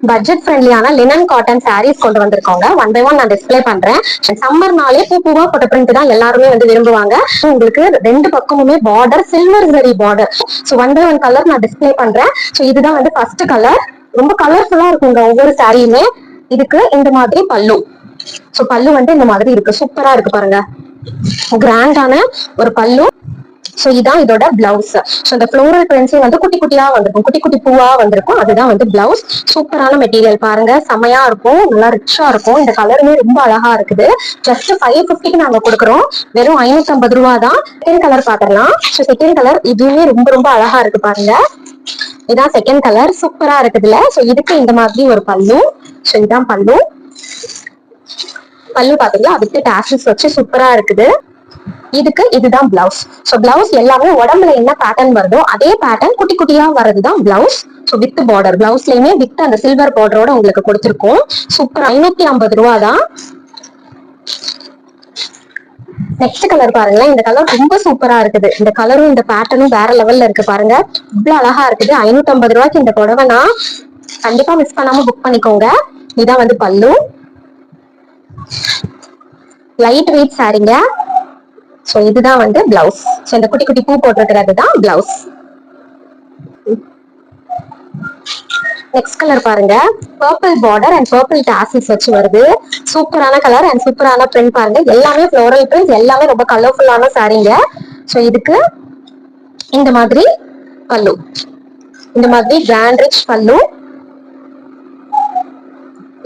Budget ஃப்ரெண்ட்லியான linen cotton saris கொண்டு வந்திருக்கோங்க. One by one நான் display பண்றேன். சம்மர்னாலே பூவா போட்ட பிரிண்ட் தான் எல்லாருமே வந்து விரும்புவாங்க. உங்களுக்கு ரெண்டு பக்கமுமே border silver zari border. So one by one colour நான் டிஸ்பிளே பண்றேன். ஸோ இதுதான் வந்து ஃபர்ஸ்ட் கலர். ரொம்ப கலர்ஃபுல்லா இருக்குங்க ஒவ்வொரு சாரியுமே. இதுக்கு இந்த மாதிரி பல்லு. ஸோ பல்லு வந்து இந்த மாதிரி இருக்கு, சூப்பரா இருக்கு பாருங்க. கிராண்டான ஒரு பல்லு. சோ இதான் இதோட பிளவுஸ். சோ இந்த ஃப்ளோரல் பிரிண்ட்ஸே வந்து குட்டி குட்டியா வந்திருக்கும், குட்டி குட்டி பூவா வந்திருக்கும். அதுதான் வந்து பிளவுஸ். சூப்பரான மெட்டீரியல் பாருங்க, செமையா இருக்கும், நல்லா ரிச்சா இருக்கும். இந்த கலருமே ரொம்ப அழகா இருக்குது. ஜஸ்ட் 550க்கு நாங்க கொடுக்குறோம். வெறும் 550 ரூபா தான். செகண்ட் கலர் பாத்திரலாம். சோ செகண்ட் கலர் இதுவுமே ரொம்ப ரொம்ப அழகா இருக்கு பாருங்க. இதான் செகண்ட் கலர், சூப்பரா இருக்குதுல்ல. சோ இதுக்கு இந்த மாதிரி ஒரு பல்லு. சோ இதான் பல்லு. பல்லு பாத்தீங்களா, அதுக்கு டாசல்ஸ் வச்சு சூப்பரா இருக்குது. இதுக்கு இதுதான் பிளவுஸ். சோ பிளவுஸ் எல்லாமே உடம்புல என்ன பேட்டர்ன் வருதோ அதே பேட்டர்ன் குட்டி குட்டியா வரதுதான் பிளவுஸ். சோ வித் பார்டர், பிளவுஸ்லயுமே வித் அந்த சில்வர் பார்டரோட உங்களுக்கு கொடுத்திருக்கோம். சூப்பர், 550 ரூபா தான். நெக்ஸ்ட் கலர் பாருங்களேன். இந்த கலர் ரொம்ப சூப்பரா இருக்குது. இந்த கலரும் இந்த பேட்டர்னும் வேற லெவல்ல இருக்கு பாருங்க. இவ்வளவு அழகா இருக்குது. 550 ரூபாய்க்கு இந்த புடவைனா கண்டிப்பா மிஸ் பண்ணாம புக் பண்ணிக்கோங்க. இதான் வந்து பல்லு. லைட் வெயிட் சாரிங்க. சோ இதுதான் வந்து பிளவுஸ். சோ இந்த குட்டி குட்டி பூ போட்டிருக்கிறது தான் பிளவுஸ். நெக்ஸ்ட் கலர் பாருங்க, purple border and purple tassels வச்சு வருது. சூப்பரான கலர் அண்ட் சூப்பரான பிரிண்ட் பாருங்க. எல்லாமே ஃப்ளோரல் பிரிண்ட், எல்லாமே ரொம்ப கலர்ஃபுல்லான சாரீங்க. சோ இதுக்கு இந்த மாதிரி பல்லு, இந்த மாதிரி கிராண்ட் ரிச் பல்லு.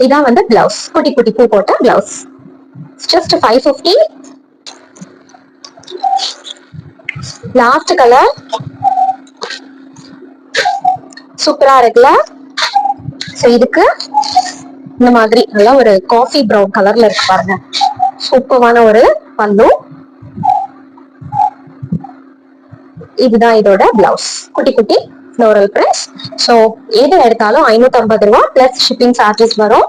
இதான் வந்து பிளவுஸ், குட்டி குட்டி பூ போட்ட பிளவுஸ். ஜஸ்ட் 550. லாஸ்ட் கலர் சூப்பரா இருக்குல்ல. சோ இதுக்கு இந்த மாதிரி நல்லா ஒரு காஃபி பிரவுன் கலர்ல இருக்கு பாருங்க. சூப்பரான ஒரு பல்லு. இதுதான் இதோட பிளவுஸ், குட்டி குட்டி ஃப்ளோரல் பிரிண்ட்ஸ். சோ எது எடுத்தாலும் 550 ரூபா பிளஸ் ஷிப்பிங் சார்ஜஸ் வரும்.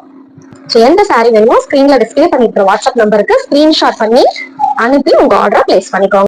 சோ எந்த சாரி வேணுமோ ஸ்கிரீன்ல டிஸ்பிளே பண்ணிட்டு வாட்ஸ்அப் நம்பருக்கு ஸ்கிரீன்ஷாட் பண்ணி அனுப்பி உங்க ஆர்டரை பிளேஸ் பண்ணிக்கோங்க.